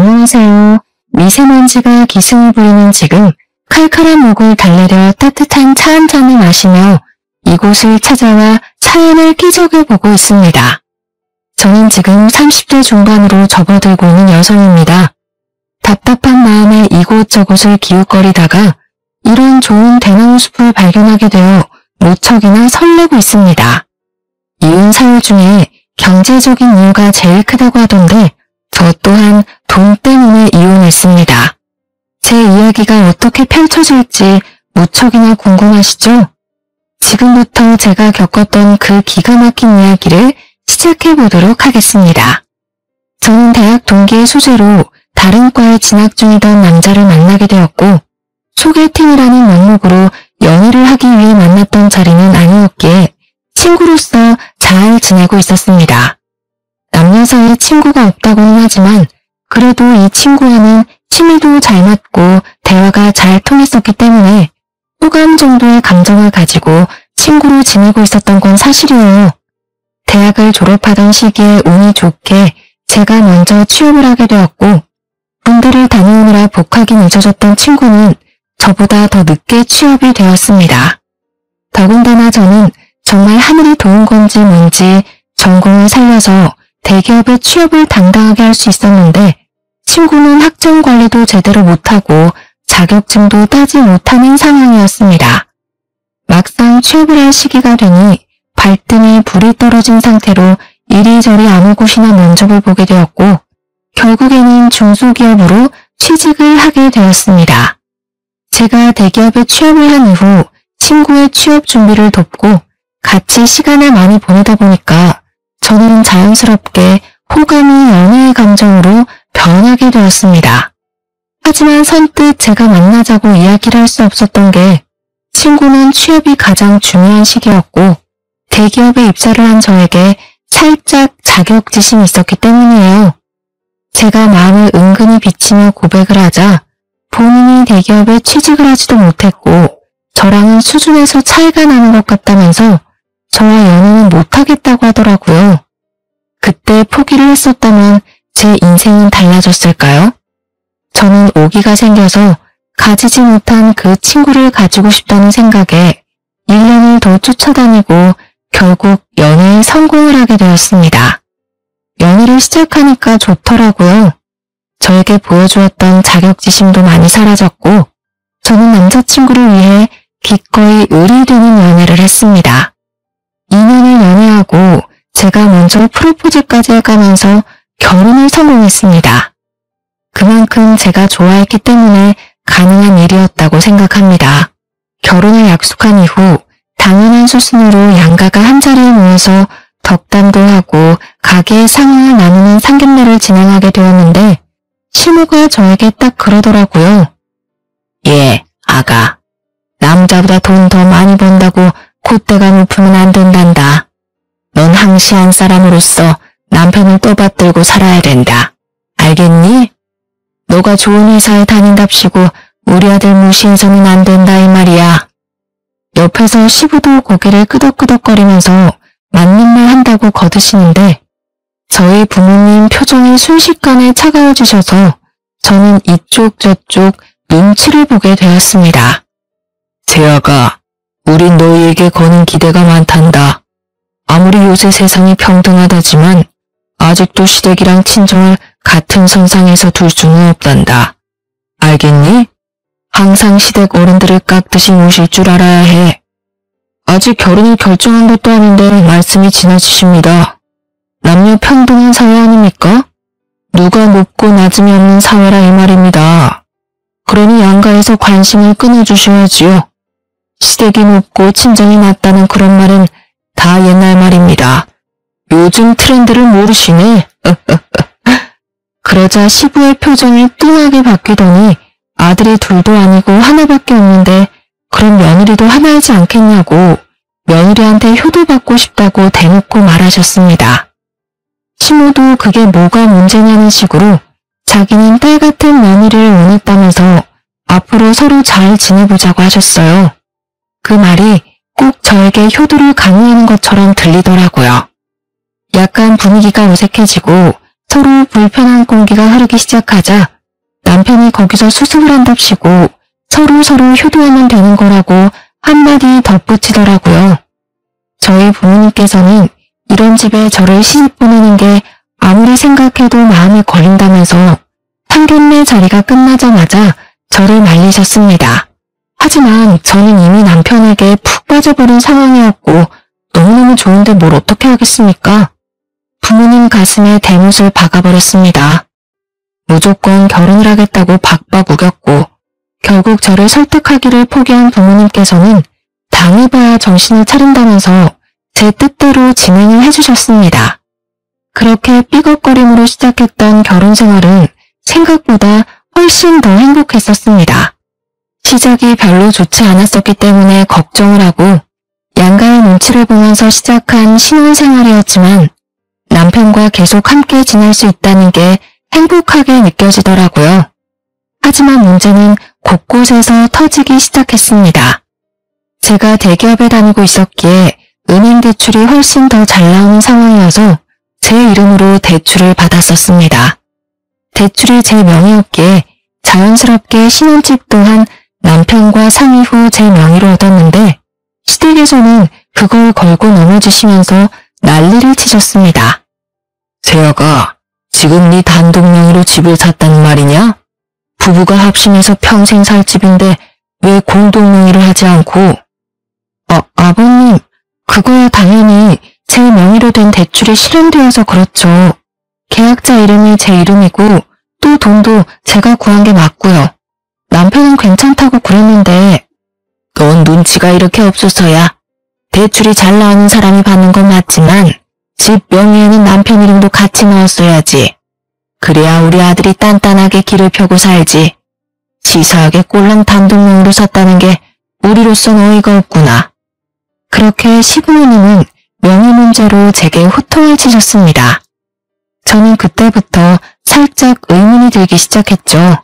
안녕하세요. 미세먼지가 기승을 부리는 지금 칼칼한 목을 달래려 따뜻한 차 한 잔을 마시며 이곳을 찾아와 사연을 끼적여보고 있습니다. 저는 지금 30대 중반으로 접어들고 있는 여성입니다. 답답한 마음에 이곳저곳을 기웃거리다가 이런 좋은 대나무 숲을 발견하게 되어 무척이나 설레고 있습니다. 이혼 사유 중에 경제적인 이유가 제일 크다고 하던데 저 또한 돈 때문에 이혼했습니다. 제 이야기가 어떻게 펼쳐질지 무척이나 궁금하시죠? 지금부터 제가 겪었던 그 기가 막힌 이야기를 시작해보도록 하겠습니다. 저는 대학 동기의 소재로 다른 과에 진학 중이던 남자를 만나게 되었고 소개팅이라는 명목으로 연애를 하기 위해 만났던 자리는 아니었기에 친구로서 잘 지내고 있었습니다. 남녀 사이에 친구가 없다고는 하지만 그래도 이 친구와는 취미도 잘 맞고 대화가 잘 통했었기 때문에 호감 정도의 감정을 가지고 친구로 지내고 있었던 건 사실이에요. 대학을 졸업하던 시기에 운이 좋게 제가 먼저 취업을 하게 되었고 군대를 다녀오느라 복학이 늦어졌던 친구는 저보다 더 늦게 취업이 되었습니다. 더군다나 저는 정말 하늘이 도운 건지 뭔지 전공을 살려서 대기업에 취업을 당당하게 할 수 있었는데 친구는 학점 관리도 제대로 못하고 자격증도 따지 못하는 상황이었습니다. 막상 취업을 할 시기가 되니 발등에 불이 떨어진 상태로 이리저리 아무 곳이나 면접을 보게 되었고 결국에는 중소기업으로 취직을 하게 되었습니다. 제가 대기업에 취업을 한 이후 친구의 취업 준비를 돕고 같이 시간을 많이 보내다 보니까 저는 자연스럽게 호감이 연애의 감정으로 변하게 되었습니다. 하지만 선뜻 제가 만나자고 이야기를 할 수 없었던 게 친구는 취업이 가장 중요한 시기였고 대기업에 입사를 한 저에게 살짝 자격지심이 있었기 때문이에요. 제가 마음을 은근히 비치며 고백을 하자 본인이 대기업에 취직을 하지도 못했고 저랑은 수준에서 차이가 나는 것 같다면서 저와 연애는 못하겠다고 하더라고요. 그때 포기를 했었다면 제 인생은 달라졌을까요? 저는 오기가 생겨서 가지지 못한 그 친구를 가지고 싶다는 생각에 1년을 더 쫓아다니고 결국 연애에 성공을 하게 되었습니다. 연애를 시작하니까 좋더라고요. 저에게 보여주었던 자격지심도 많이 사라졌고 저는 남자친구를 위해 기꺼이 을이 되는 연애를 했습니다. 2년을 연애하고 제가 먼저 프로포즈까지 해가면서 결혼을 성공했습니다. 그만큼 제가 좋아했기 때문에 가능한 일이었다고 생각합니다. 결혼을 약속한 이후 당연한 수순으로 양가가 한자리에 모여서 덕담도 하고 가게의 상황을 나누는 상견례를 진행하게 되었는데 시모가 저에게 딱 그러더라고요. 예, 아가. 남자보다 돈 더 많이 번다고 콧대가 높으면 안 된단다. 넌 항시한 사람으로서 남편을 떠받들고 살아야 된다. 알겠니? 너가 좋은 회사에 다닌답시고 우리 아들 무시해서는 안 된다 이 말이야. 옆에서 시부도 고개를 끄덕끄덕거리면서 맞는 말 한다고 거드시는데 저희 부모님 표정이 순식간에 차가워지셔서 저는 이쪽 저쪽 눈치를 보게 되었습니다. 재아가, 우린 너희에게 거는 기대가 많단다. 아무리 요새 세상이 평등하다지만 아직도 시댁이랑 친정을 같은 선상에서 둘 수는 없단다. 알겠니? 항상 시댁 어른들을 깍듯이 모실 줄 알아야 해. 아직 결혼을 결정한 것도 아닌데 말씀이 지나치십니다. 남녀 평등한 사회 아닙니까? 누가 높고 낮음이 없는 사회라 이 말입니다. 그러니 양가에서 관심을 끊어주셔야지요. 시댁이 높고 친정이 낮다는 그런 말은 다 옛날 말입니다. 요즘 트렌드를 모르시네. 그러자 시부의 표정이 뚱하게 바뀌더니 아들이 둘도 아니고 하나밖에 없는데 그럼 며느리도 하나이지 않겠냐고 며느리한테 효도받고 싶다고 대놓고 말하셨습니다. 시모도 그게 뭐가 문제냐는 식으로 자기는 딸 같은 며느리를 원했다면서 앞으로 서로 잘 지내보자고 하셨어요. 그 말이 꼭 저에게 효도를 강요하는 것처럼 들리더라고요. 약간 분위기가 어색해지고 서로 불편한 공기가 흐르기 시작하자 남편이 거기서 수습을 한답시고 서로 효도하면 되는 거라고 한마디 덧붙이더라고요. 저희 부모님께서는 이런 집에 저를 시집 보내는 게 아무리 생각해도 마음에 걸린다면서 상견례 자리가 끝나자마자 저를 말리셨습니다. 하지만 저는 이미 남편에게 푹 빠져버린 상황이었고 너무너무 좋은데 뭘 어떻게 하겠습니까? 부모님 가슴에 대못을 박아버렸습니다. 무조건 결혼을 하겠다고 박박 우겼고 결국 저를 설득하기를 포기한 부모님께서는 당해봐야 정신을 차린다면서 제 뜻대로 진행을 해주셨습니다. 그렇게 삐걱거림으로 시작했던 결혼 생활은 생각보다 훨씬 더 행복했었습니다. 시작이 별로 좋지 않았었기 때문에 걱정을 하고 양가의 눈치를 보면서 시작한 신혼생활이었지만 남편과 계속 함께 지낼 수 있다는 게 행복하게 느껴지더라고요. 하지만 문제는 곳곳에서 터지기 시작했습니다. 제가 대기업에 다니고 있었기에 은행 대출이 훨씬 더 잘 나오는 상황이어서 제 이름으로 대출을 받았었습니다. 대출이 제 명의였기에 자연스럽게 신혼집 또한 남편과 상의 후 제 명의로 얻었는데 시댁에서는 그걸 걸고 넘어지시면서 난리를 치셨습니다. 세아가 지금 네 단독 명의로 집을 샀다는 말이냐? 부부가 합심해서 평생 살 집인데 왜 공동 명의를 하지 않고? 아버님, 그거야 당연히 제 명의로 된 대출이 실행되어서 그렇죠. 계약자 이름이 제 이름이고 또 돈도 제가 구한 게 맞고요. 남편은 괜찮다고 그랬는데 넌 눈치가 이렇게 없어서야. 대출이 잘 나오는 사람이 받는 건 맞지만 집 명의에는 남편 이름도 같이 넣었어야지. 그래야 우리 아들이 단단하게 길을 펴고 살지. 치사하게 꼴랑 단독 명의로 샀다는 게 우리로선 어이가 없구나. 그렇게 시부모님은 명의 문제로 제게 호통을 치셨습니다. 저는 그때부터 살짝 의문이 들기 시작했죠.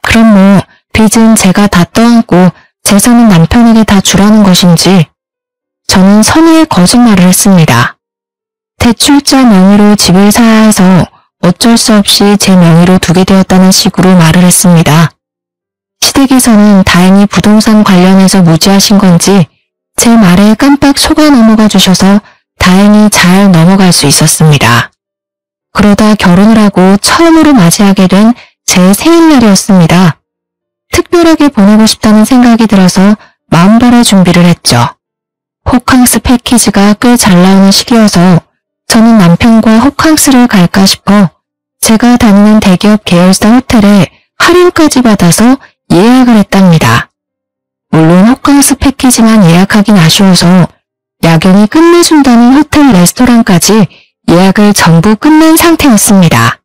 그럼 뭐 빚은 제가 다 떠안고 재산은 남편에게 다 주라는 것인지. 저는 선의의 거짓말을 했습니다. 대출자 명의로 집을 사야 해서 어쩔 수 없이 제 명의로 두게 되었다는 식으로 말을 했습니다. 시댁에서는 다행히 부동산 관련해서 무지하신 건지 제 말에 깜빡 속아 넘어가 주셔서 다행히 잘 넘어갈 수 있었습니다. 그러다 결혼을 하고 처음으로 맞이하게 된 제 생일날이었습니다. 특별하게 보내고 싶다는 생각이 들어서 마음벌의 준비를 했죠. 호캉스 패키지가 꽤 잘 나오는 시기여서 저는 남편과 호캉스를 갈까 싶어 제가 다니는 대기업 계열사 호텔에 할인까지 받아서 예약을 했답니다. 물론 호캉스 패키지만 예약하긴 아쉬워서 야경이 끝내준다는 호텔 레스토랑까지 예약을 전부 끝낸 상태였습니다.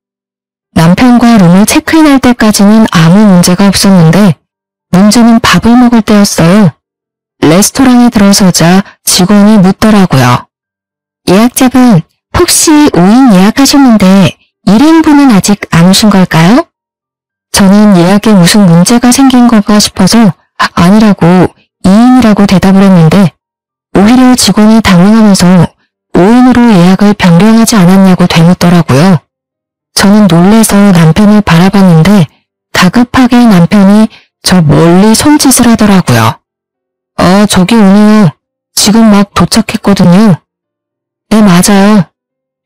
남편과 룸을 체크인할 때까지는 아무 문제가 없었는데 문제는 밥을 먹을 때였어요. 레스토랑에 들어서자 직원이 묻더라고요. 예약자분, 혹시 5인 예약하셨는데 1인분은 아직 안 오신 걸까요? 저는 예약에 무슨 문제가 생긴 건가 싶어서 아니라고 2인이라고 대답을 했는데 오히려 직원이 당황하면서 5인으로 예약을 변경하지 않았냐고 되묻더라고요. 저는 놀래서 남편을 바라봤는데 다급하게 남편이 저 멀리 손짓을 하더라고요. 저기 오네요. 지금 막 도착했거든요. 네, 맞아요.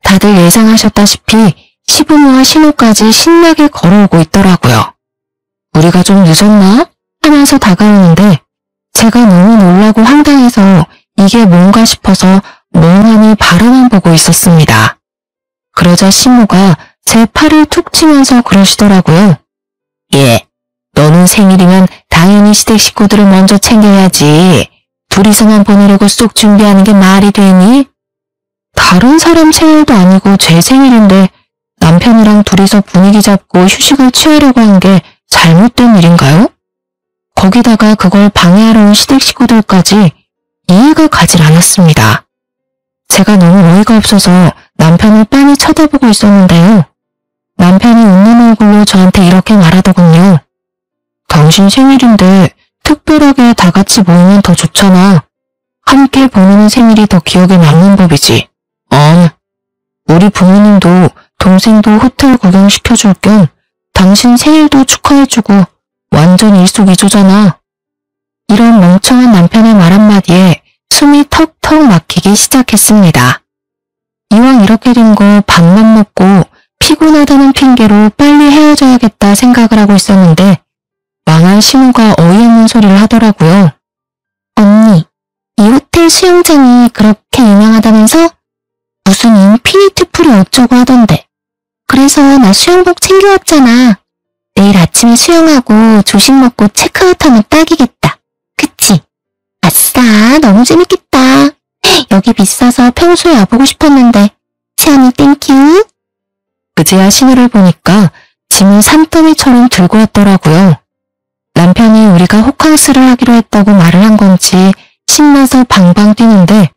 다들 예상하셨다시피 시부모와 신우까지 신나게 걸어오고 있더라고요. 우리가 좀 늦었나? 하면서 다가오는데 제가 너무 놀라고 황당해서 이게 뭔가 싶어서 멍하니 바라만 보고 있었습니다. 그러자 시모가 제 팔을 툭 치면서 그러시더라고요. 예, 너는 생일이면 당연히 시댁 식구들을 먼저 챙겨야지. 둘이서만 보내려고 쏙 준비하는 게 말이 되니? 다른 사람 생일도 아니고 제 생일인데 남편이랑 둘이서 분위기 잡고 휴식을 취하려고 한 게 잘못된 일인가요? 거기다가 그걸 방해하러 온 시댁 식구들까지 이해가 가질 않았습니다. 제가 너무 어이가 없어서 남편을 빤히 쳐다보고 있었는데요. 남편이 웃는 얼굴로 저한테 이렇게 말하더군요. 당신 생일인데 특별하게 다 같이 모이면 더 좋잖아. 함께 보내는 생일이 더 기억에 남는 법이지. 우리 부모님도 동생도 호텔 구경시켜줄 겸 당신 생일도 축하해주고 완전 일석이조잖아. 이런 멍청한 남편의 말 한마디에 숨이 턱턱 막히기 시작했습니다. 이왕 이렇게 된 거 밥만 먹고 피곤하다는 핑계로 빨리 헤어져야겠다 생각을 하고 있었는데 망한 신우가 어이없는 소리를 하더라고요. 언니, 이 호텔 수영장이 그렇게 유명하다면서? 무슨 인피니트 풀이 어쩌고 하던데. 그래서 나 수영복 챙겨왔잖아. 내일 아침에 수영하고 조식 먹고 체크아웃하면 딱이겠다. 그치? 아싸, 너무 재밌겠다. 여기 비싸서 평소에 와보고 싶었는데. 채연이 땡큐. 그제야 신우를 보니까 짐을 산더미처럼 들고 왔더라고요. 남편이 우리가 호캉스를 하기로 했다고 말을 한 건지 신나서 방방 뛰는데,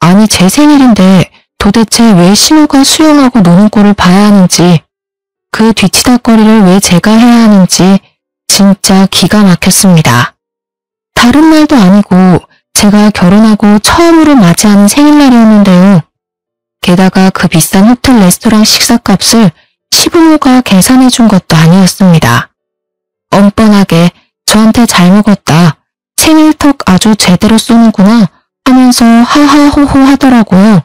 아니 제 생일인데 도대체 왜 신우가 수영하고 노는 꼴을 봐야 하는지, 그 뒤치다거리를 왜 제가 해야 하는지 진짜 기가 막혔습니다. 다른 말도 아니고 제가 결혼하고 처음으로 맞이하는 생일날이었는데요. 게다가 그 비싼 호텔 레스토랑 식사값을 시부모가 계산해준 것도 아니었습니다. 뻔뻔하게 저한테 잘 먹었다, 생일턱 아주 제대로 쏘는구나 하면서 하하호호 하더라고요.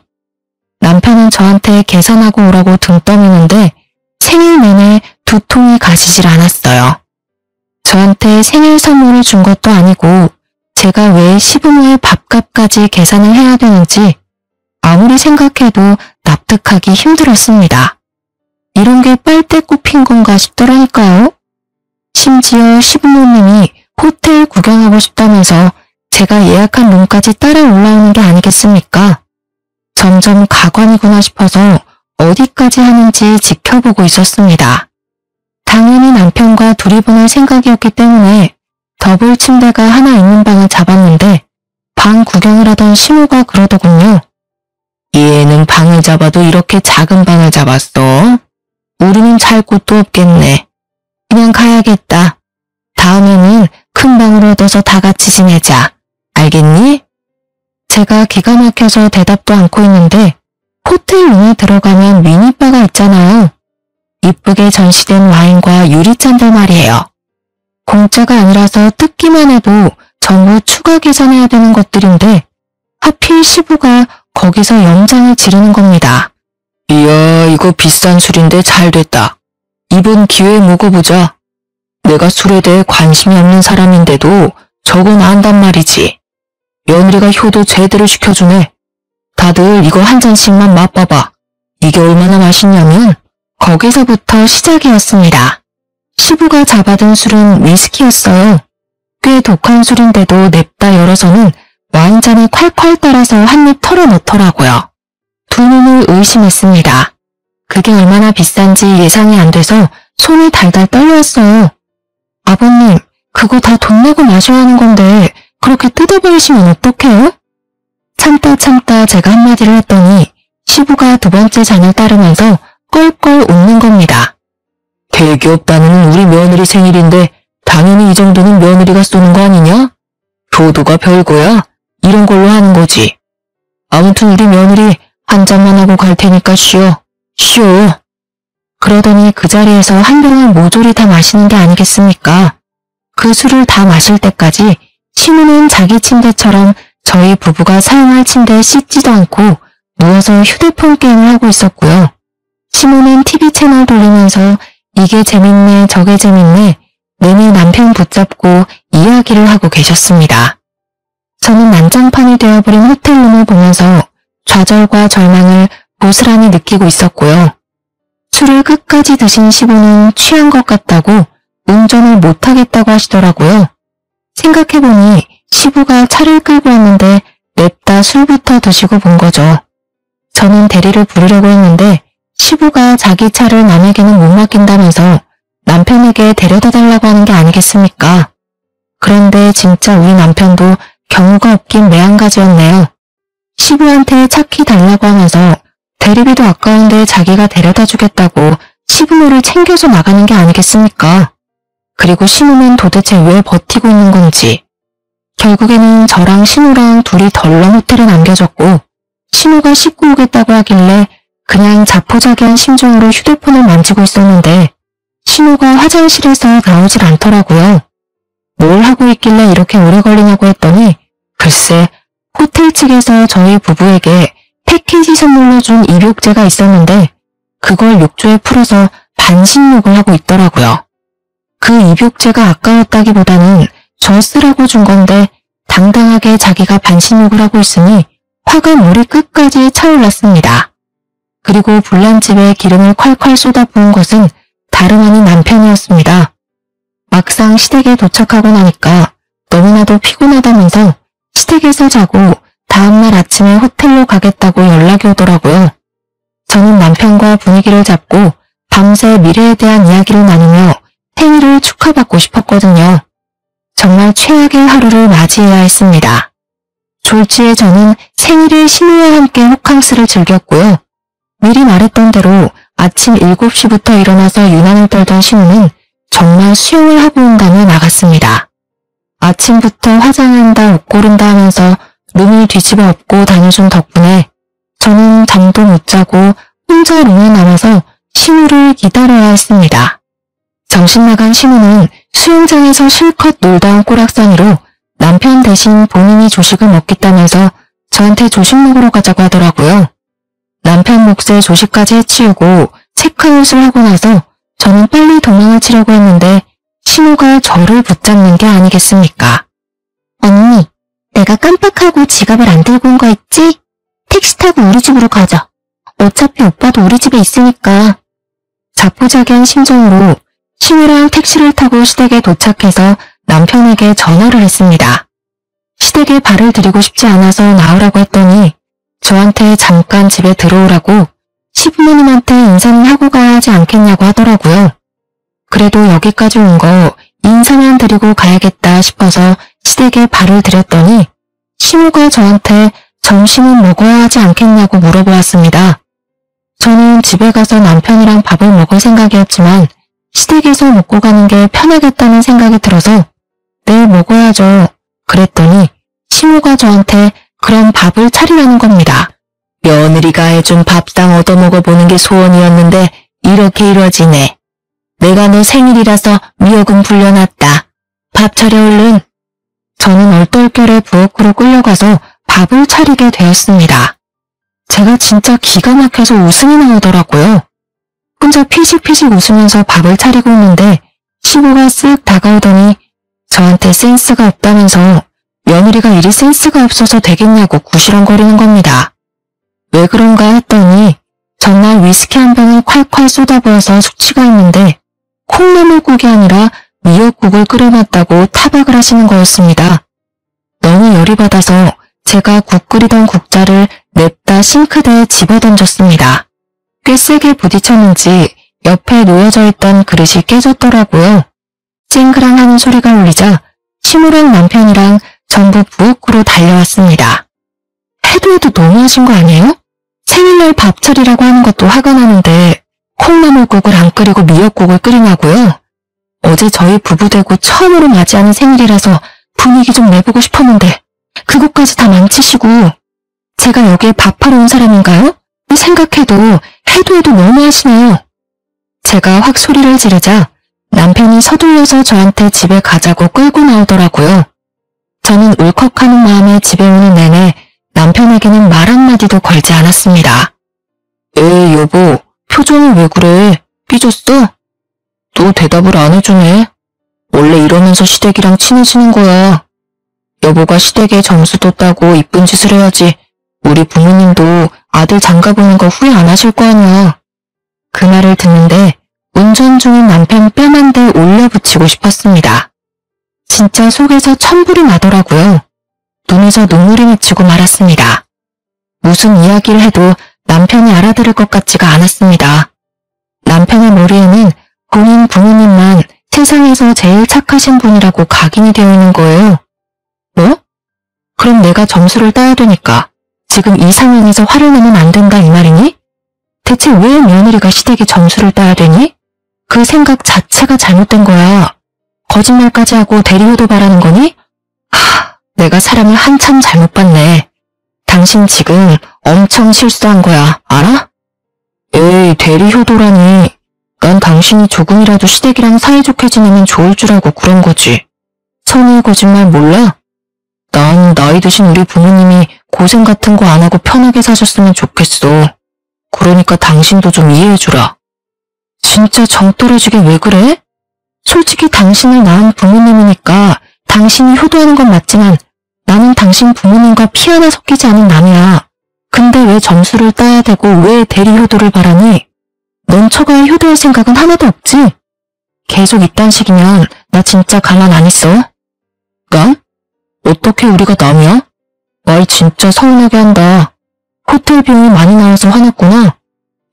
남편은 저한테 계산하고 오라고 등 떠미는데 생일 내내 두통이 가시질 않았어요. 저한테 생일 선물을 준 것도 아니고 제가 왜 시부모의 밥값까지 계산을 해야 되는지 아무리 생각해도 납득하기 힘들었습니다. 이런 게 빨대 꼽힌 건가 싶더라니까요. 심지어 시부모님이 호텔 구경하고 싶다면서 제가 예약한 룸까지 따라 올라오는 게 아니겠습니까? 점점 가관이구나 싶어서 어디까지 하는지 지켜보고 있었습니다. 당연히 남편과 둘이 보낼 생각이었기 때문에 더블 침대가 하나 있는 방을 잡았는데 방 구경을 하던 시모가 그러더군요. 이 애는 방을 잡아도 이렇게 작은 방을 잡았어? 우리는 잘 곳도 없겠네. 그냥 가야겠다. 다음에는 큰 방으로 얻어서 다 같이 지내자. 알겠니? 제가 기가 막혀서 대답도 않고 있는데 호텔 룸에 들어가면 미니바가 있잖아요. 이쁘게 전시된 와인과 유리잔들 말이에요. 공짜가 아니라서 뜯기만 해도 전부 추가 계산해야 되는 것들인데 하필 시부가 거기서 연장을 지르는 겁니다. 이야, 이거 비싼 술인데 잘 됐다. 이번 기회에 먹어보자. 내가 술에 대해 관심이 없는 사람인데도 저건 안단 말이지. 며느리가 효도 제대로 시켜주네. 다들 이거 한 잔씩만 맛봐봐. 이게 얼마나 맛있냐면 거기서부터 시작이었습니다. 시부가 잡아든 술은 위스키였어요. 꽤 독한 술인데도 냅다 열어서는 와인잔에 콸콸 따라서 한 입 털어넣더라고요. 두 눈을 의심했습니다. 그게 얼마나 비싼지 예상이 안 돼서 손이 달달 떨려왔어요. 아버님, 그거 다 돈 내고 마셔야 하는 건데 그렇게 뜯어버리시면 어떡해요? 참다 제가 한마디를 했더니 시부가 두 번째 잔을 따르면서 껄껄 웃는 겁니다. 대기업 다니는 우리 며느리 생일인데 당연히 이 정도는 며느리가 쏘는 거 아니냐? 효도가 별거야. 이런 걸로 하는 거지. 아무튼 우리 며느리 한 잔만 하고 갈 테니까 쉬어. 그러더니 그 자리에서 한 병을 모조리 다 마시는 게 아니겠습니까? 그 술을 다 마실 때까지 시무는 자기 침대처럼 저희 부부가 사용할 침대에 씻지도 않고 누워서 휴대폰 게임을 하고 있었고요. 시무는 TV 채널 돌리면서 이게 재밌네 저게 재밌네 내내 남편 붙잡고 이야기를 하고 계셨습니다. 저는 난장판이 되어버린 호텔룸을 보면서 좌절과 절망을 고스란히 느끼고 있었고요. 술을 끝까지 드신 시부는 취한 것 같다고 운전을 못하겠다고 하시더라고요. 생각해보니 시부가 차를 끌고 왔는데 냅다 술부터 드시고 본 거죠. 저는 대리를 부르려고 했는데 시부가 자기 차를 남에게는 못 맡긴다면서 남편에게 데려다 달라고 하는 게 아니겠습니까? 그런데 진짜 우리 남편도 경우가 없긴 매한가지였네요. 시부한테 차키 달라고 하면서 대리비도 아까운데 자기가 데려다 주겠다고 시부모를 챙겨서 나가는 게 아니겠습니까? 그리고 신우는 도대체 왜 버티고 있는 건지. 결국에는 저랑 신우랑 둘이 덜렁 호텔에 남겨졌고 신우가 씻고 오겠다고 하길래 그냥 자포자기한 심정으로 휴대폰을 만지고 있었는데 신호가 화장실에서 나오질 않더라고요. 뭘 하고 있길래 이렇게 오래 걸리냐고 했더니 글쎄 호텔 측에서 저희 부부에게 패키지 선물로 준 입욕제가 있었는데 그걸 욕조에 풀어서 반신욕을 하고 있더라고요. 그 입욕제가 아까웠다기보다는 저 쓰라고 준 건데 당당하게 자기가 반신욕을 하고 있으니 화가 머리 끝까지 차올랐습니다. 그리고 불난집에 기름을 콸콸 쏟아부은 것은 다름 아닌 남편이었습니다. 막상 시댁에 도착하고 나니까 너무나도 피곤하다면서 시댁에서 자고 다음날 아침에 호텔로 가겠다고 연락이 오더라고요. 저는 남편과 분위기를 잡고 밤새 미래에 대한 이야기를 나누며 생일을 축하받고 싶었거든요. 정말 최악의 하루를 맞이해야 했습니다. 졸지에 저는 생일을 신우와 함께 호캉스를 즐겼고요. 미리 말했던 대로 아침 7시부터 일어나서 유난을 떨던 신우는 정말 수영을 하고 온다며 나갔습니다. 아침부터 화장한다, 옷 고른다 하면서 룸을 뒤집어 엎고 다녀준 덕분에 저는 잠도 못 자고 혼자 룸에 남아서 신우를 기다려야 했습니다. 정신나간 신우는 수영장에서 실컷 놀다 온 꼬락서니로 남편 대신 본인이 조식을 먹겠다면서 저한테 조식 먹으러 가자고 하더라고요. 남편 몫에 조식까지 해치우고 체크아웃을 하고 나서 저는 빨리 도망을 치려고 했는데 신우가 저를 붙잡는 게 아니겠습니까? 언니, 내가 깜빡하고 지갑을 안 들고 온 거 있지? 택시 타고 우리 집으로 가자. 어차피 오빠도 우리 집에 있으니까. 자포자기한 심정으로 신우랑 택시를 타고 시댁에 도착해서 남편에게 전화를 했습니다. 시댁에 발을 들이고 싶지 않아서 나오라고 했더니 저한테 잠깐 집에 들어오라고 시부모님한테 인사는 하고 가야 하지 않겠냐고 하더라고요. 그래도 여기까지 온 거 인사만 드리고 가야겠다 싶어서 시댁에 발을 들였더니 신우가 저한테 점심은 먹어야 하지 않겠냐고 물어보았습니다. 저는 집에 가서 남편이랑 밥을 먹을 생각이었지만 시댁에서 먹고 가는 게 편하겠다는 생각이 들어서 네, 먹어야죠. 그랬더니 신우가 저한테 그럼 밥을 차리라는 겁니다. 며느리가 해준 밥상 얻어먹어보는 게 소원이었는데 이렇게 이루어지네. 내가 너 생일이라서 미역은 불려놨다. 밥 차려 얼른. 저는 얼떨결에 부엌으로 끌려가서 밥을 차리게 되었습니다. 제가 진짜 기가 막혀서 웃음이 나오더라고요. 혼자 피식피식 웃으면서 밥을 차리고 있는데 신우가 쓱 다가오더니 저한테 센스가 없다면서 며느리가 이리 센스가 없어서 되겠냐고 구시렁거리는 겁니다. 왜 그런가 했더니 전날 위스키 한 병을 콸콸 쏟아부어서 숙취가 있는데 콩나물국이 아니라 미역국을 끓여놨다고 타박을 하시는 거였습니다. 너무 열이 받아서 제가 국 끓이던 국자를 냅다 싱크대에 집어던졌습니다. 꽤 세게 부딪혔는지 옆에 놓여져 있던 그릇이 깨졌더라고요. 쨍그랑 하는 소리가 울리자 신우랑 남편이랑 전부 부엌으로 달려왔습니다. 해도 너무하신 거 아니에요? 생일날 밥 차리라고 하는 것도 화가 나는데 콩나물국을 안 끓이고 미역국을 끓이냐고요? 어제 저희 부부되고 처음으로 맞이하는 생일이라서 분위기 좀 내보고 싶었는데 그것까지 다 망치시고 제가 여기에 밥하러 온 사람인가요? 생각해도 해도 너무하시네요. 제가 확 소리를 지르자 남편이 서둘러서 저한테 집에 가자고 끌고 나오더라고요. 저는 울컥하는 마음에 집에 오는 내내 남편에게는 말 한마디도 걸지 않았습니다. 에이 여보, 표정이 왜 그래? 삐졌어? 또 대답을 안 해주네. 원래 이러면서 시댁이랑 친해지는 거야. 여보가 시댁에 점수도 따고 이쁜 짓을 해야지 우리 부모님도 아들 장가보는 거 후회 안 하실 거 아니야. 그 말을 듣는데 운전 중인 남편 뺨 한 대 올려붙이고 싶었습니다. 진짜 속에서 천불이 나더라고요. 눈에서 눈물이 맺히고 말았습니다. 무슨 이야기를 해도 남편이 알아들을 것 같지가 않았습니다. 남편의 머리에는 본인 부모님만 세상에서 제일 착하신 분이라고 각인이 되어 있는 거예요. 뭐? 그럼 내가 점수를 따야 되니까 지금 이 상황에서 화를 내면 안 된다 이 말이니? 대체 왜 며느리가 시댁에 점수를 따야 되니? 그 생각 자체가 잘못된 거야. 거짓말까지 하고 대리효도 바라는 거니? 내가 사람을 한참 잘못 봤네. 당신 지금 엄청 실수한 거야, 알아? 에이, 대리 효도라니. 난 당신이 조금이라도 시댁이랑 사이좋게 지내면 좋을 줄 알고 그런 거지. 선의의 거짓말 몰라? 난 나이 드신 우리 부모님이 고생 같은 거 안 하고 편하게 사셨으면 좋겠어. 그러니까 당신도 좀 이해해주라. 진짜 정 떨어지게 왜 그래? 솔직히 당신을 낳은 부모님이니까 당신이 효도하는 건 맞지만 나는 당신 부모님과 피 하나 섞이지 않은 남이야. 근데 왜 점수를 따야 되고 왜 대리 효도를 바라니? 넌 처가에 효도할 생각은 하나도 없지? 계속 이딴 식이면 나 진짜 가만 안 있어. 남? 어떻게 우리가 남이야? 말 진짜 서운하게 한다. 호텔 비용이 많이 나와서 화났구나.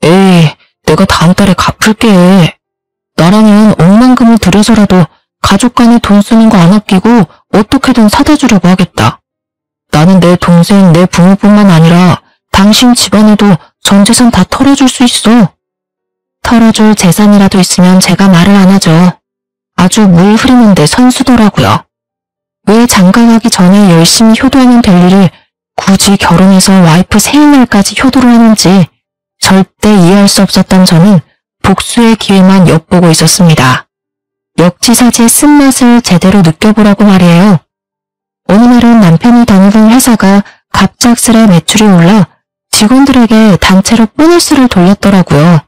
에이, 내가 다음 달에 갚을게. 나라면 억만금을 들여서라도 가족 간에 돈 쓰는 거 안 아끼고 어떻게든 사다 주려고 하겠다. 나는 내 동생, 내 부모뿐만 아니라 당신 집안에도 전 재산 다 털어줄 수 있어. 털어줄 재산이라도 있으면 제가 말을 안 하죠. 아주 물 흐르는데 선수더라고요. 왜 장가가기 전에 열심히 효도하면 될 일을 굳이 결혼해서 와이프 생일날까지 효도를 하는지 절대 이해할 수 없었던 저는 복수의 기회만 엿보고 있었습니다. 역지사지의 쓴맛을 제대로 느껴보라고 말이에요. 어느 날은 남편이 다니던 회사가 갑작스레 매출이 올라 직원들에게 단체로 보너스를 돌렸더라고요.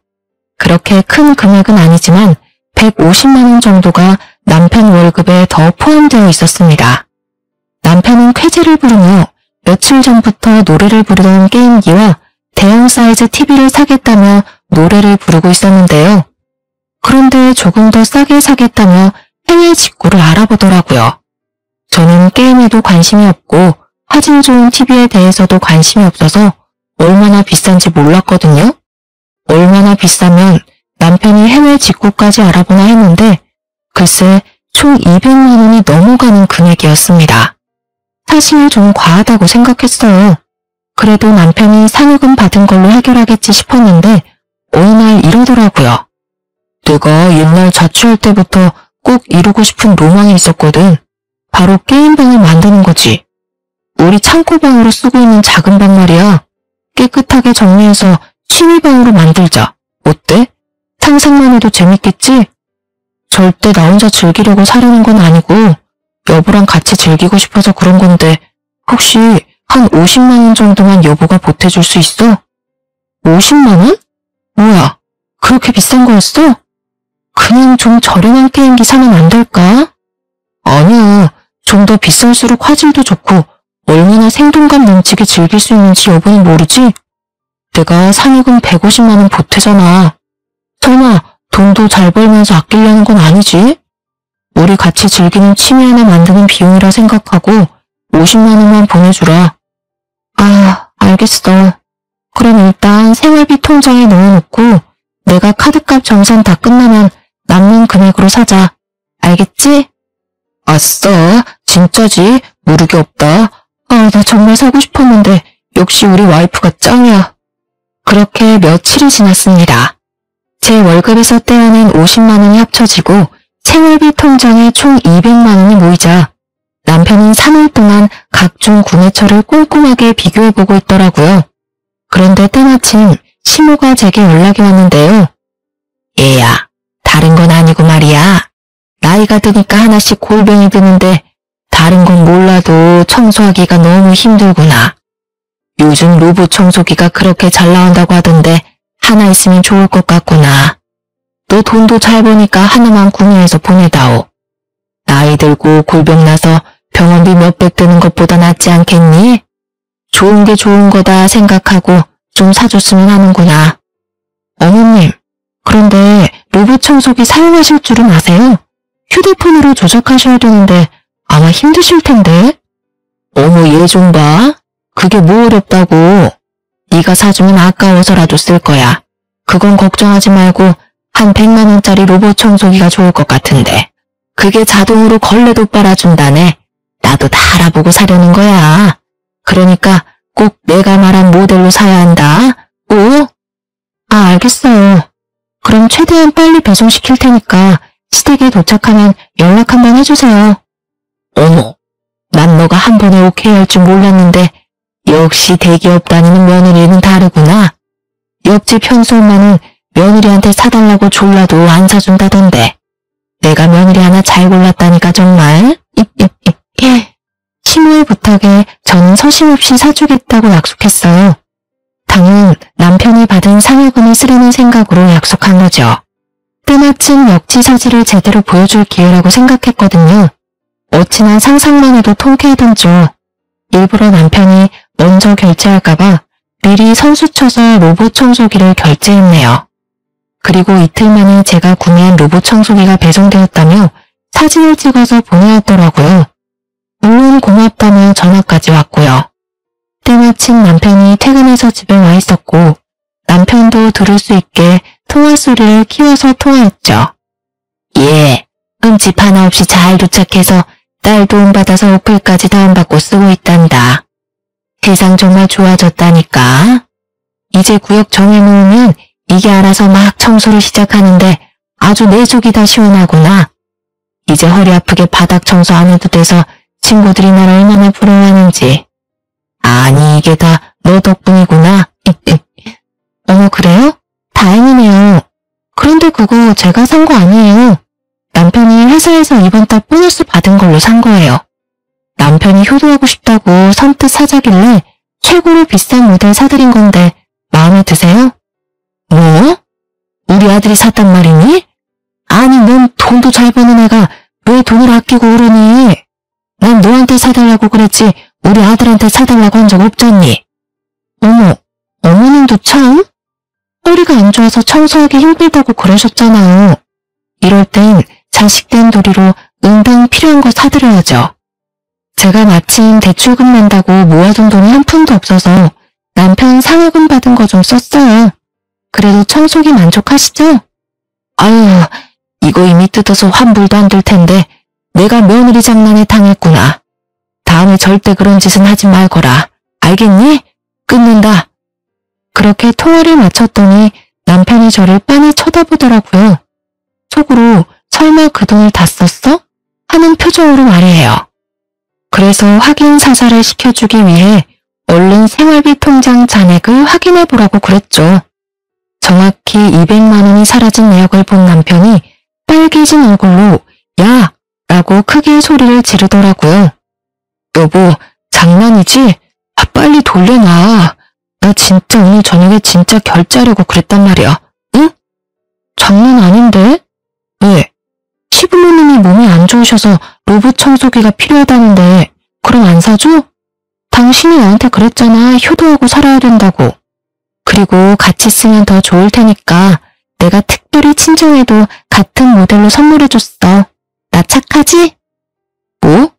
그렇게 큰 금액은 아니지만 150만 원 정도가 남편 월급에 더 포함되어 있었습니다. 남편은 쾌재를 부르며 며칠 전부터 노래를 부르던 게임기와 대형 사이즈 TV를 사겠다며 노래를 부르고 있었는데요. 그런데 조금 더 싸게 사겠다며 해외 직구를 알아보더라고요. 저는 게임에도 관심이 없고 화질 좋은 TV에 대해서도 관심이 없어서 얼마나 비싼지 몰랐거든요. 얼마나 비싸면 남편이 해외 직구까지 알아보나 했는데 글쎄 총 200만 원이 넘어가는 금액이었습니다. 사실 좀 과하다고 생각했어요. 그래도 남편이 상여금 받은 걸로 해결하겠지 싶었는데 어느 날 이러더라고요. 내가 옛날 자취할 때부터 꼭 이루고 싶은 로망이 있었거든. 바로 게임방을 만드는 거지. 우리 창고방으로 쓰고 있는 작은 방 말이야. 깨끗하게 정리해서 취미방으로 만들자. 어때? 상상만 해도 재밌겠지? 절대 나 혼자 즐기려고 사려는 건 아니고 여보랑 같이 즐기고 싶어서 그런 건데 혹시 한 50만 원 정도만 여보가 보태줄 수 있어? 50만 원? 뭐야? 그렇게 비싼 거였어? 그냥 좀 저렴한 게임기 사면 안 될까? 아니야. 좀 더 비쌀수록 화질도 좋고 얼마나 생동감 넘치게 즐길 수 있는지 여보는 모르지? 내가 상여금 150만 원 보태잖아. 설마 돈도 잘 벌면서 아끼려는 건 아니지? 우리 같이 즐기는 취미 하나 만드는 비용이라 생각하고 50만 원만 보내주라. 아, 알겠어. 그럼 일단 생활비 통장에 넣어놓고 내가 카드값 정산 다 끝나면 남는 금액으로 사자. 알겠지? 아싸, 진짜지? 무르기 없다. 아, 나 정말 사고 싶었는데 역시 우리 와이프가 짱이야. 그렇게 며칠이 지났습니다. 제 월급에서 떼어낸 50만 원이 합쳐지고 생활비 통장에 총 200만 원이 모이자 남편은 3일 동안 각종 구매처를 꼼꼼하게 비교해보고 있더라고요. 그런데 때마침 시모가 제게 연락이 왔는데요. 얘야, 다른 건 아니고 말이야. 나이가 드니까 하나씩 골병이 드는데 다른 건 몰라도 청소하기가 너무 힘들구나. 요즘 로봇 청소기가 그렇게 잘 나온다고 하던데 하나 있으면 좋을 것 같구나. 너 돈도 잘 버니까 하나만 구매해서 보내다오. 나이 들고 골병 나서 병원비 몇백 드는 것보다 낫지 않겠니? 좋은 게 좋은 거다 생각하고 좀 사줬으면 하는구나. 어머님, 그런데 로봇 청소기 사용하실 줄은 아세요? 휴대폰으로 조작하셔야 되는데 아마 힘드실 텐데. 어머, 얘 좀 봐. 그게 뭐 어렵다고. 네가 사주면 아까워서라도 쓸 거야. 그건 걱정하지 말고 한 100만 원짜리 로봇 청소기가 좋을 것 같은데. 그게 자동으로 걸레도 빨아준다네. 나도 다 알아보고 사려는 거야. 그러니까 꼭 내가 말한 모델로 사야 한다. 오? 아, 알겠어요. 그럼 최대한 빨리 배송시킬 테니까 시댁에 도착하면 연락 한번 해주세요. 어머, 난 너가 한 번에 오케이 할 줄 몰랐는데 역시 대기업 다니는 며느리는 다르구나. 옆집 현수 엄마는 며느리한테 사달라고 졸라도 안 사준다던데. 내가 며느리 하나 잘 골랐다니까 정말. 시모의 부탁에 저는 서심없이 사주겠다고 약속했어요. 당연 남편이 받은 상여금을 쓰려는 생각으로 약속한 거죠. 때마침 역지사지를 제대로 보여줄 기회라고 생각했거든요. 어찌나 상상만 해도 통쾌하던죠. 일부러 남편이 먼저 결제할까봐 미리 선수 쳐서 로봇 청소기를 결제했네요. 그리고 이틀 만에 제가 구매한 로봇 청소기가 배송되었다며 사진을 찍어서 보내왔더라고요. 물론 고맙다며 전화까지 왔고요. 때마침 남편이 퇴근해서 집에 와 있었고 남편도 들을 수 있게 통화 소리를 키워서 통화했죠. 예, 흠집 하나 없이 잘 도착해서 딸 도움받아서 어플까지 다운받고 쓰고 있단다. 세상 정말 좋아졌다니까. 이제 구역 정해놓으면 이게 알아서 막 청소를 시작하는데 아주 내 속이 다 시원하구나. 이제 허리 아프게 바닥 청소 안 해도 돼서 친구들이 나를 얼마나 부러워하는지. 아니 이게 다 너 덕분이구나. 어머 그래요? 다행이네요. 그런데 그거 제가 산 거 아니에요. 남편이 회사에서 이번 달 보너스 받은 걸로 산 거예요. 남편이 효도하고 싶다고 선뜻 사자길래 최고로 비싼 모델 사드린 건데 마음에 드세요? 뭐? 우리 아들이 샀단 말이니? 아니 넌 돈도 잘 버는 애가 왜 돈을 아끼고 그러니? 난 너한테 사달라고 그랬지 우리 아들한테 사달라고 한 적 없잖니? 어머, 어머님도 참? 허리가 안 좋아서 청소하기 힘들다고 그러셨잖아요. 이럴 땐 자식된 도리로 응당 필요한 거 사드려야죠. 제가 마침 대출금 낸다고 모아둔 돈이 한 푼도 없어서 남편 상여금 받은 거 좀 썼어요. 그래도 청소기 만족하시죠? 아유, 이거 이미 뜯어서 환불도 안 될 텐데 내가 며느리 장난에 당했구나. 다음에 절대 그런 짓은 하지 말거라. 알겠니? 끊는다. 그렇게 통화를 마쳤더니 남편이 저를 빤히 쳐다보더라고요. 속으로 설마 그 돈을 다 썼어? 하는 표정으로 말이에요. 그래서 확인 사살을 시켜주기 위해 얼른 생활비 통장 잔액을 확인해보라고 그랬죠. 정확히 200만 원이 사라진 내역을 본 남편이 빨개진 얼굴로 야! 라고 크게 소리를 지르더라고요. 여보, 장난이지? 빨리 돌려놔. 나 진짜 오늘 저녁에 진짜 결제하려고 그랬단 말이야. 응? 장난 아닌데? 왜? 시부모님이 몸이 안 좋으셔서 로봇 청소기가 필요하다는데 그럼 안 사줘? 당신이 나한테 그랬잖아. 효도하고 살아야 된다고. 그리고 같이 쓰면 더 좋을 테니까 내가 특별히 친정에도 같은 모델로 선물해줬어. 나 착하지? 뭐?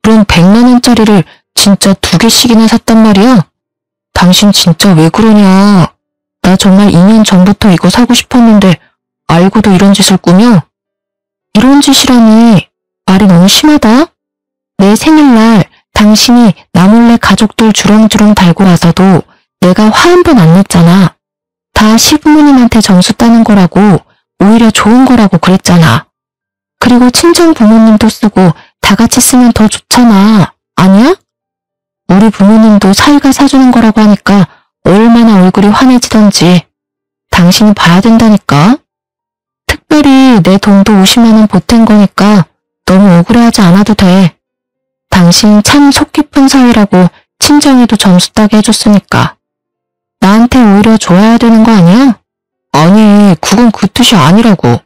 그럼 100만 원짜리를 진짜 2개씩이나 샀단 말이야? 당신 진짜 왜 그러냐? 나 정말 2년 전부터 이거 사고 싶었는데 알고도 이런 짓을 꾸며? 이런 짓이라니 말이 너무 심하다. 내 생일날 당신이 나 몰래 가족들 주렁주렁 달고 와서도 내가 화 한 번 안 냈잖아. 다 시부모님한테 점수 따는 거라고 오히려 좋은 거라고 그랬잖아. 그리고 친정 부모님도 쓰고 다 같이 쓰면 더 좋잖아. 아니야? 우리 부모님도 사위가 사주는 거라고 하니까 얼마나 얼굴이 환해지던지. 당신이 봐야 된다니까. 특별히 내 돈도 50만 원 보탠 거니까 너무 억울해하지 않아도 돼. 당신 참 속 깊은 사위라고 친정에도 점수 따게 해줬으니까. 나한테 오히려 좋아야 되는 거 아니야? 아니, 그건 그 뜻이 아니라고.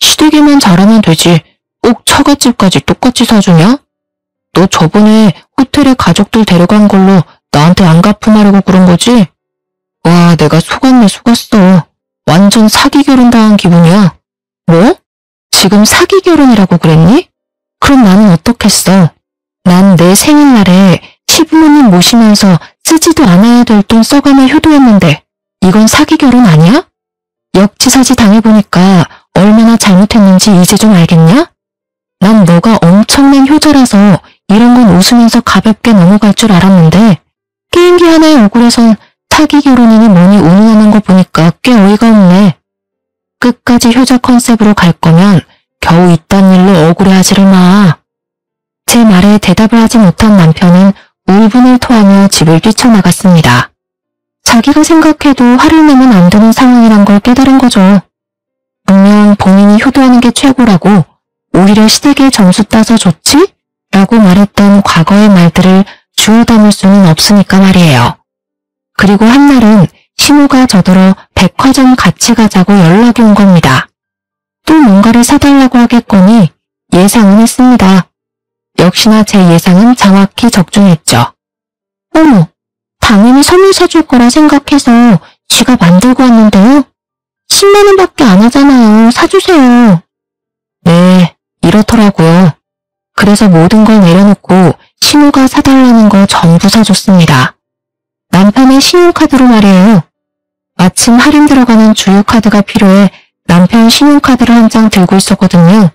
시댁에만 잘하면 되지. 꼭 처갓집까지 똑같이 사주냐? 너 저번에 호텔에 가족들 데려간 걸로 나한테 안 갚음하려고 그런 거지? 와, 내가 속았네 속았어. 완전 사기 결혼 당한 기분이야. 뭐? 지금 사기 결혼이라고 그랬니? 그럼 나는 어떻겠어? 난 내 생일날에 시부모님 모시면서 쓰지도 않아야 될 돈 써가며 효도했는데 이건 사기 결혼 아니야? 역지사지 당해보니까 얼마나 잘못했는지 이제 좀 알겠냐? 난 너가 엄청난 효자라서 이런 건 웃으면서 가볍게 넘어갈 줄 알았는데 게임기 하나에 억울해선 사기 결혼이니 뭐니 운운하는 거 보니까 꽤 어이가 없네. 끝까지 효자 컨셉으로 갈 거면 겨우 이딴 일로 억울해하지를 마. 제 말에 대답을 하지 못한 남편은 울분을 토하며 집을 뛰쳐나갔습니다. 자기가 생각해도 화를 내면 안 되는 상황이란 걸 깨달은 거죠. 분명 본인이 효도하는 게 최고라고 오히려 시댁에 점수 따서 좋지? 라고 말했던 과거의 말들을 주워 담을 수는 없으니까 말이에요. 그리고 한날은 신우가 저더러 백화점 같이 가자고 연락이 온 겁니다. 또 뭔가를 사달라고 하겠거니 예상은 했습니다. 역시나 제 예상은 정확히 적중했죠. 어머, 당연히 선물 사줄 거라 생각해서 쥐가 만들고 왔는데요. 10만 원밖에 안 하잖아요. 사주세요. 네, 이렇더라고요. 그래서 모든 걸 내려놓고 신우가 사달라는 거 전부 사줬습니다. 남편의 신용카드로 말이에요. 마침 할인 들어가는 주유카드가 필요해 남편 신용카드를 한 장 들고 있었거든요.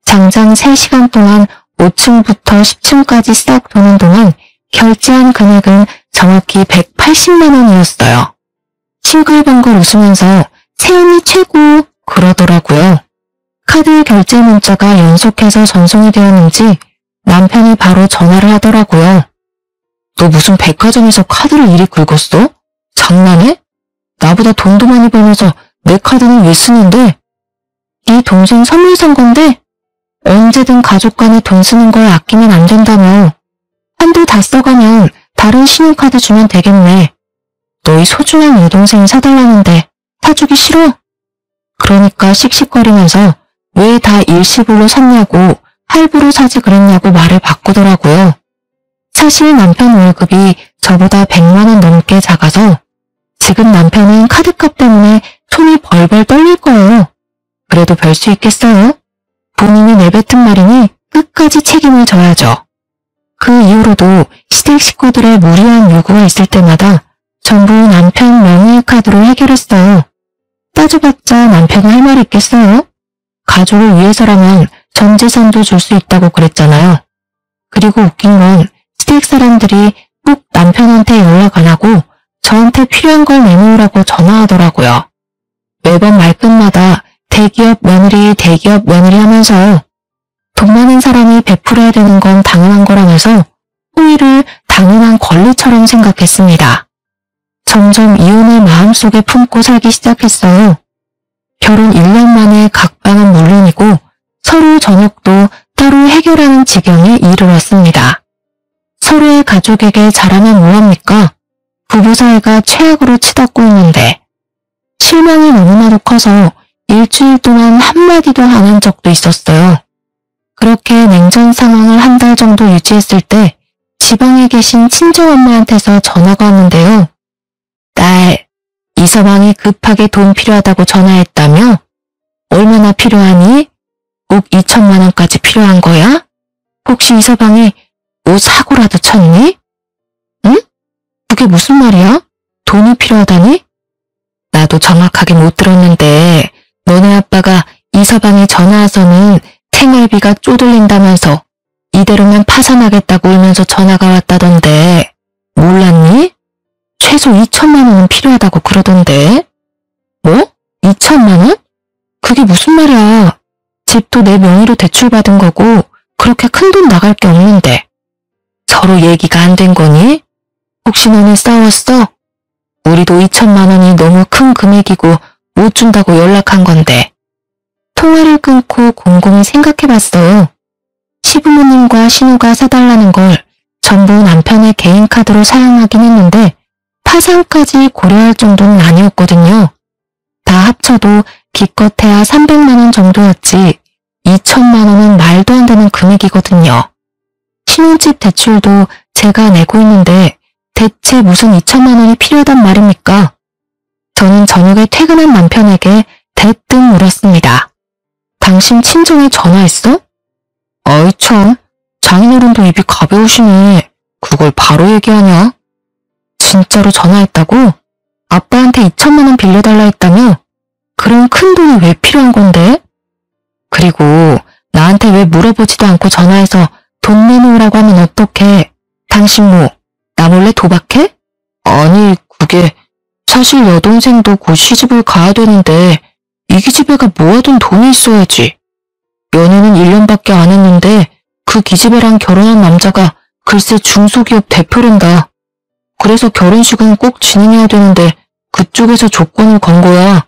장장 3시간 동안 5층부터 10층까지 싹 도는 동안 결제한 금액은 정확히 180만 원이었어요. 싱글벙글 웃으면서 새언니 최고 그러더라고요. 카드 결제 문자가 연속해서 전송이 되었는지 남편이 바로 전화를 하더라고요. 너 무슨 백화점에서 카드를 이리 긁었어? 장난해? 나보다 돈도 많이 벌면서 내 카드는 왜 쓰는데? 네 동생 선물 산 건데 언제든 가족 간에 돈 쓰는 걸 아끼면 안 된다며. 한두 다 써가면 다른 신용카드 주면 되겠네. 너희 소중한 여동생이 사달라는데 사주기 싫어? 그러니까 씩씩거리면서 왜 다 일시불로 샀냐고 할부로 사지 그랬냐고 말을 바꾸더라고요. 사실 남편 월급이 저보다 100만 원 넘게 작아서 지금 남편은 카드값 때문에 손이 벌벌 떨릴 거예요. 그래도 별 수 있겠어요? 본인이 내뱉은 말이니 끝까지 책임을 져야죠. 그 이후로도 시댁 식구들의 무리한 요구가 있을 때마다 전부 남편 명의의 카드로 해결했어요. 따져봤자 남편이 할 말이 있겠어요? 가족을 위해서라면 전 재산도 줄 수 있다고 그랬잖아요. 그리고 웃긴 건 시댁 사람들이 꼭 남편한테 연락 안 하고 저한테 필요한 걸 내놓으라고 전화하더라고요. 매번 말끝마다 대기업 며느리 하면서 돈 많은 사람이 베풀어야 되는 건 당연한 거라면서 호의를 당연한 권리처럼 생각했습니다. 점점 이혼을 마음속에 품고 살기 시작했어요. 결혼 1년 만에 각방은 물론이고 서로 저녁도 따로 해결하는 지경에 이르렀습니다. 서로의 가족에게 잘하면 뭐합니까? 부부 사이가 최악으로 치닫고 있는데 실망이 너무나도 커서 일주일 동안 한마디도 안 한 적도 있었어요. 그렇게 냉전 상황을 한 달 정도 유지했을 때 지방에 계신 친정엄마한테서 전화가 왔는데요. 딸, 이서방이 급하게 돈 필요하다고 전화했다며? 얼마나 필요하니? 꼭 2천만 원까지 필요한 거야? 혹시 이서방이 옷 사고라도 쳤니? 응? 그게 무슨 말이야? 돈이 필요하다니? 나도 정확하게 못 들었는데 너네 아빠가 이서방이 전화 와서는 생활비가 쪼들린다면서 이대로면 파산하겠다고 울면서 전화가 왔다던데 몰랐니? 최소 2천만 원은 필요하다고 그러던데. 뭐? 2천만 원? 그게 무슨 말이야. 집도 내 명의로 대출받은 거고 그렇게 큰 돈 나갈 게 없는데. 서로 얘기가 안 된 거니? 혹시 너네 싸웠어? 우리도 2천만 원이 너무 큰 금액이고 못 준다고 연락한 건데. 통화를 끊고 곰곰이 생각해봤어요. 시부모님과 신우가 사달라는 걸 전부 남편의 개인 카드로 사용하긴 했는데 파산까지 고려할 정도는 아니었거든요. 다 합쳐도 기껏해야 300만 원 정도였지 2천만 원은 말도 안 되는 금액이거든요. 신혼집 대출도 제가 내고 있는데 대체 무슨 2천만 원이 필요하단 말입니까? 저는 저녁에 퇴근한 남편에게 대뜸 물었습니다. 당신 친정에 전화했어? 어이 참, 장인어른도 입이 가벼우시네. 그걸 바로 얘기하냐? 진짜로 전화했다고? 아빠한테 2천만 원 빌려달라 했다며? 그런 큰 돈이 왜 필요한 건데? 그리고 나한테 왜 물어보지도 않고 전화해서 돈 내놓으라고 하면 어떡해? 당신 뭐, 나 몰래 도박해? 아니, 그게 사실 여동생도 곧 시집을 가야 되는데 이 기집애가 모아둔 돈이 있어야지. 연애는 1년밖에 안 했는데 그 기집애랑 결혼한 남자가 글쎄 중소기업 대표란다. 그래서 결혼식은 꼭 진행해야 되는데 그쪽에서 조건을 건 거야.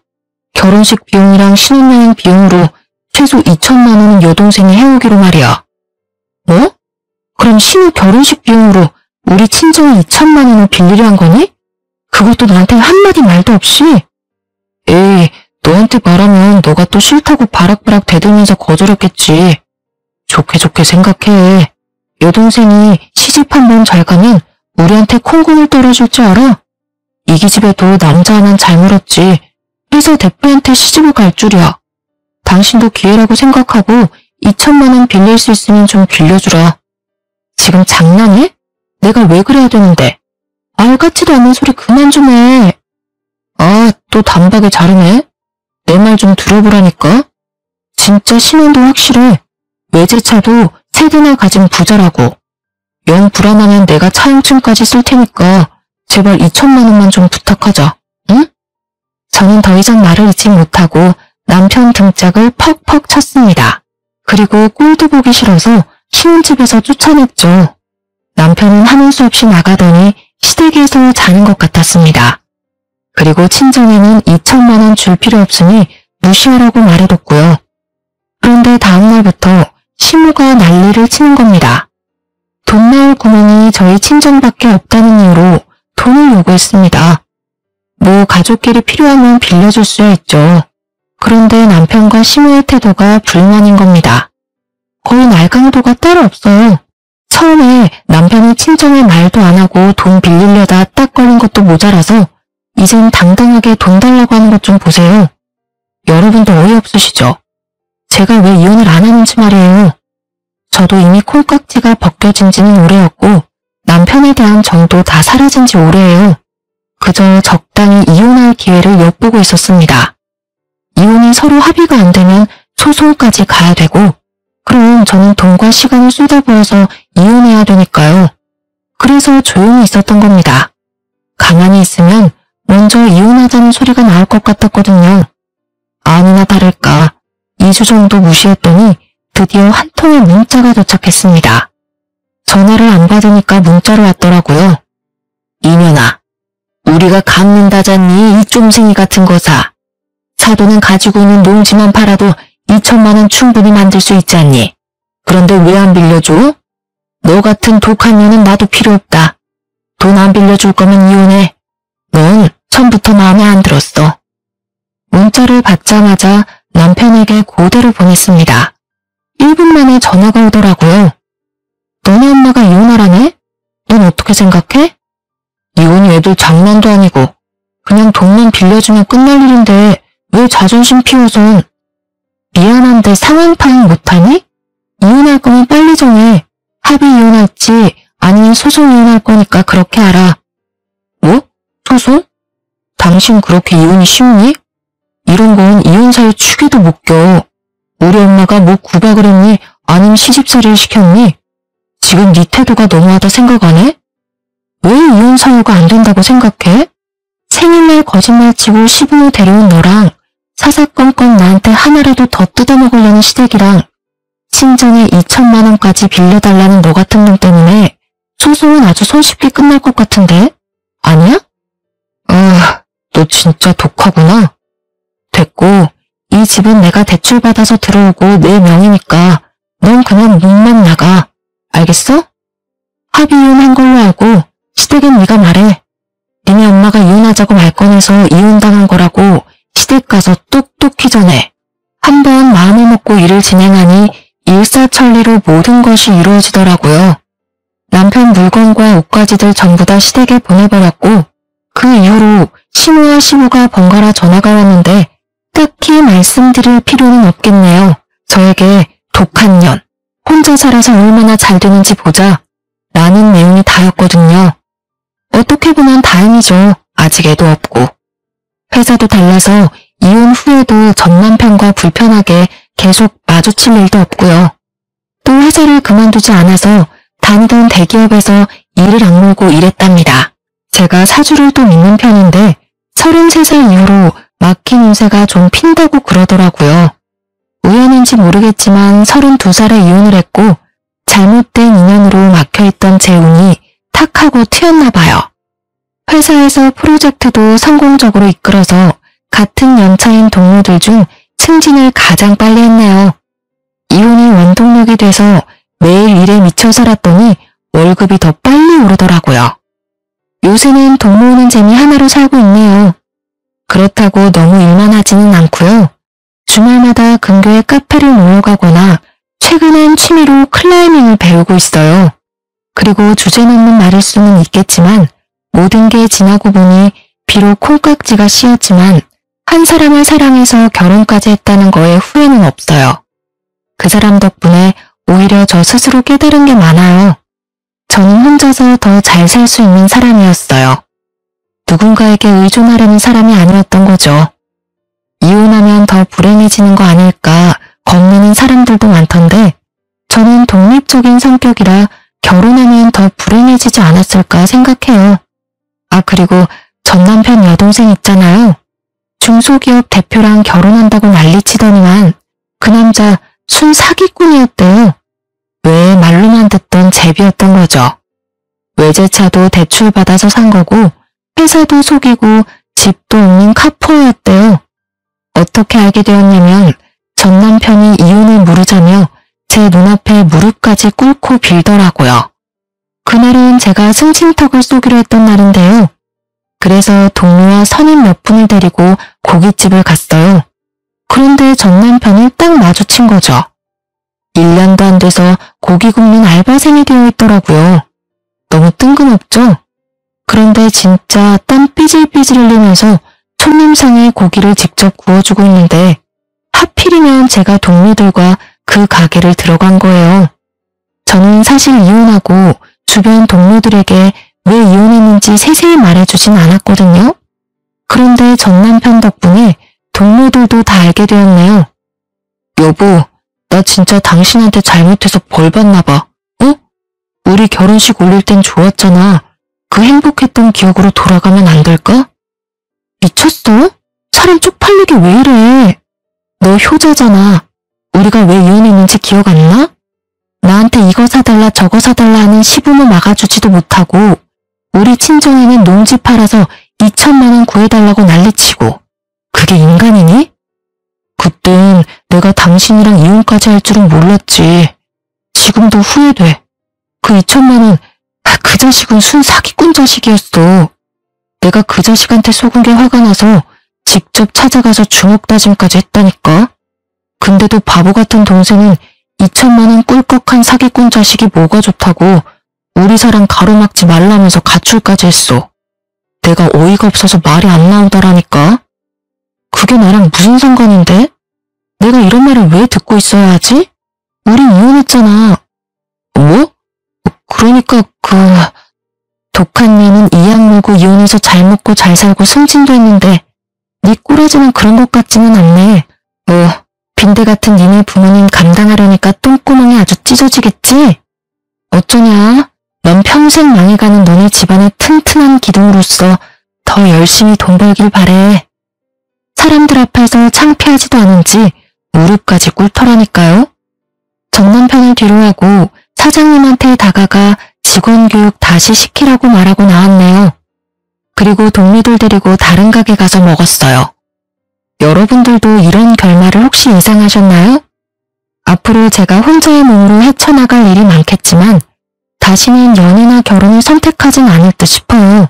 결혼식 비용이랑 신혼여행 비용으로 최소 2천만 원은 여동생이 해오기로 말이야. 뭐? 그럼 신우 결혼식 비용으로 우리 친정이 2천만 원을 빌리려 한 거니? 그것도 나한테 한마디 말도 없이? 에이, 너한테 말하면 너가 또 싫다고 바락바락 대들면서 거절했겠지. 좋게 생각해. 여동생이 시집 한번 잘 가면 우리한테 콩고물 떨어질 줄 알아? 이 기집애도 남자 하나는 잘 물었지. 회사 대표한테 시집을 갈 줄이야. 당신도 기회라고 생각하고 2천만 원 빌릴 수 있으면 좀 빌려주라. 지금 장난해? 내가 왜 그래야 되는데? 알 같지도 않은 소리 그만 좀 해. 아, 또 단박에 자르네. 내 말 좀 들어보라니까. 진짜 신혼도 확실해. 외제차도 세 대나 가진 부자라고. 영 불안하면 내가 차용증까지 쓸 테니까 제발 2천만 원만 좀 부탁하자. 응? 저는 더 이상 말을 잇지 못하고 남편 등짝을 퍽퍽 쳤습니다. 그리고 꼴도 보기 싫어서 신혼집에서 쫓아냈죠. 남편은 하는 수 없이 나가더니 시댁에서 자는 것 같았습니다. 그리고 친정에는 2천만 원 줄 필요 없으니 무시하라고 말해뒀고요. 그런데 다음날부터 시모가 난리를 치는 겁니다. 돈 나올 구멍이 저희 친정밖에 없다는 이유로 돈을 요구했습니다. 뭐 가족끼리 필요하면 빌려줄 수야 있죠. 그런데 남편과 시모의 태도가 불만인 겁니다. 거의 날강도가 따로 없어요. 처음에 남편이 친정에 말도 안 하고 돈 빌리려다 딱 걸린 것도 모자라서 이젠 당당하게 돈 달라고 하는 것 좀 보세요. 여러분도 어이없으시죠? 제가 왜 이혼을 안 하는지 말이에요. 저도 이미 콩깍지가 벗겨진 지는 오래였고 남편에 대한 정도 다 사라진 지 오래예요. 그저 적당히 이혼할 기회를 엿보고 있었습니다. 이혼이 서로 합의가 안 되면 소송까지 가야 되고 그럼 저는 돈과 시간을 쏟아부어서 이혼해야 되니까요. 그래서 조용히 있었던 겁니다. 가만히 있으면 먼저 이혼하자는 소리가 나올 것 같았거든요. 아니나 다를까 2주 정도 무시했더니 드디어 한 통의 문자가 도착했습니다. 전화를 안 받으니까 문자로 왔더라고요. 이년아, 우리가 갚는다잖니 이 쫌생이 같은 거사. 사돈은 가지고 있는 농지만 팔아도 2천만 원 충분히 만들 수 있지 않니? 그런데 왜 안 빌려줘? 너 같은 독한 년은 나도 필요 없다. 돈 안 빌려줄 거면 이혼해. 넌 처음부터 마음에 안 들었어. 문자를 받자마자 남편에게 그대로 보냈습니다. 1분 만에 전화가 오더라고요. 너네 엄마가 이혼하라네? 넌 어떻게 생각해? 이혼이 애들 장난도 아니고 그냥 돈만 빌려주면 끝날 일인데 왜 자존심 피워선. 미안한데 상황 파악 못하니? 이혼할 거면 빨리 정해. 합의 이혼할지 아니면 소송 이혼할 거니까 그렇게 알아. 뭐? 소송? 당신 그렇게 이혼이 쉽니? 이런 건 이혼사유 축에도 못 껴. 우리 엄마가 뭐 구박을 했니? 아니면 시집살이를 시켰니? 지금 네 태도가 너무하다 생각 안 해? 왜 이혼 사유가 안 된다고 생각해? 생일날 거짓말치고 시부모 데려온 너랑 사사건건 나한테 하나라도 더 뜯어먹으려는 시댁이랑 친정에 2천만 원까지 빌려달라는 너 같은 놈 때문에 소송은 아주 손쉽게 끝날 것 같은데? 아니야? 아, 너 진짜 독하구나. 됐고, 이 집은 내가 대출받아서 들어오고 내 명의니까 넌 그냥 문만 나가. 알겠어? 합의 이혼한 걸로 알고 시댁엔 네가 말해. 니네 엄마가 이혼하자고 말 꺼내서 이혼당한 거라고 시댁 가서 똑똑히 전해. 한번 마음을 먹고 일을 진행하니 일사천리로 모든 것이 이루어지더라고요. 남편 물건과 옷가지들 전부 다 시댁에 보내버렸고 그 이후로 시모와 시부가 번갈아 전화가 왔는데 딱히 말씀드릴 필요는 없겠네요. 저에게 독한 년, 혼자 살아서 얼마나 잘 되는지 보자 라는 내용이 다였거든요. 어떻게 보면 다행이죠. 아직 애도 없고. 회사도 달라서 이혼 후에도 전 남편과 불편하게 계속 마주칠 일도 없고요. 또 회사를 그만두지 않아서 다니던 대기업에서 일을 악물고 일했답니다. 제가 사주를 또 믿는 편인데 33살 이후로 막힌 운세가 좀 핀다고 그러더라고요. 우연인지 모르겠지만 32살에 이혼을 했고 잘못된 인연으로 막혀있던 제 운이 탁 하고 튀었나 봐요. 회사에서 프로젝트도 성공적으로 이끌어서 같은 연차인 동료들 중 승진을 가장 빨리 했네요. 이혼이 원동력이 돼서 매일 일에 미쳐 살았더니 월급이 더 빨리 오르더라고요. 요새는 돈 모으는 재미 하나로 살고 있네요. 그렇다고 너무 일만 하지는 않고요. 주말마다 근교의 카페를 놀러 가거나 최근엔 취미로 클라이밍을 배우고 있어요. 그리고 주제넘는 말일 수는 있겠지만 모든 게 지나고 보니 비록 콩깍지가 씌었지만 한 사람을 사랑해서 결혼까지 했다는 거에 후회는 없어요. 그 사람 덕분에 오히려 저 스스로 깨달은 게 많아요. 저는 혼자서 더 잘 살 수 있는 사람이었어요. 누군가에게 의존하려는 사람이 아니었던 거죠. 이혼하면 더 불행해지는 거 아닐까 겁내는 사람들도 많던데 저는 독립적인 성격이라 결혼하면 더 불행해지지 않았을까 생각해요. 아, 그리고 전 남편 여동생 있잖아요. 중소기업 대표랑 결혼한다고 난리치더니만 그 남자 순 사기꾼이었대요. 왜 말로만 듣던 제비였던 거죠. 외제차도 대출받아서 산 거고 회사도 속이고 집도 없는 카포였대요. 어떻게 알게 되었냐면 전 남편이 이혼을 물으자며 제 눈앞에 무릎까지 꿇고 빌더라고요. 그날은 제가 승진턱을 쏘기로 했던 날인데요. 그래서 동료와 선임 몇 분을 데리고 고깃집을 갔어요. 그런데 전 남편이 딱 마주친 거죠. 1년도 안 돼서 고기 굽는 알바생이 되어 있더라고요. 너무 뜬금없죠? 그런데 진짜 땀 삐질삐질 흘리면서 손님상에 고기를 직접 구워주고 있는데 하필이면 제가 동료들과 그 가게를 들어간 거예요. 저는 사실 이혼하고 주변 동료들에게 왜 이혼했는지 세세히 말해주진 않았거든요. 그런데 전 남편 덕분에 동료들도 다 알게 되었네요. 여보, 나 진짜 당신한테 잘못해서 벌 받나 봐. 어? 우리 결혼식 올릴 땐 좋았잖아. 그 행복했던 기억으로 돌아가면 안 될까? 미쳤어? 사람 쪽팔리게 왜 이래? 너 효자잖아. 우리가 왜 이혼했는지 기억 안 나? 나한테 이거 사달라 저거 사달라 하는 시부모 막아주지도 못하고 우리 친정에는 농지 팔아서 2천만 원 구해달라고 난리치고 그게 인간이니? 그땐 내가 당신이랑 이혼까지 할 줄은 몰랐지. 지금도 후회돼. 그 2천만 원, 그 자식은 순 사기꾼 자식이었어. 내가 그 자식한테 속은 게 화가 나서 직접 찾아가서 주먹 다짐까지 했다니까. 근데도 바보 같은 동생은 2천만 원 꿀꺽한 사기꾼 자식이 뭐가 좋다고 우리 사랑 가로막지 말라면서 가출까지 했어. 내가 어이가 없어서 말이 안 나오더라니까. 그게 나랑 무슨 상관인데? 내가 이런 말을 왜 듣고 있어야 하지? 우린 이혼했잖아. 뭐? 그러니까 독한 년은 이악 물고 이혼해서 잘 먹고 잘 살고 승진도 했는데 네 꼬라지는 그런 것 같지는 않네. 빈대 같은 니네 부모님 감당하려니까 똥구멍이 아주 찢어지겠지? 어쩌냐? 넌 평생 망해가는 너네 집안의 튼튼한 기둥으로서 더 열심히 돈 벌길 바래. 사람들 앞에서 창피하지도 않은지 무릎까지 꿇더라니까요. 전 남편을 뒤로하고 사장님한테 다가가 직원 교육 다시 시키라고 말하고 나왔네요. 그리고 동료들 데리고 다른 가게 가서 먹었어요. 여러분들도 이런 결말을 혹시 예상하셨나요? 앞으로 제가 혼자의 몸으로 헤쳐나갈 일이 많겠지만 다시는 연애나 결혼을 선택하진 않을 듯 싶어요.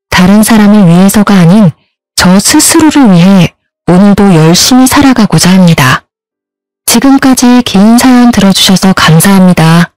다른 사람을 위해서가 아닌 저 스스로를 위해 오늘도 열심히 살아가고자 합니다. 지금까지 긴 사연 들어주셔서 감사합니다.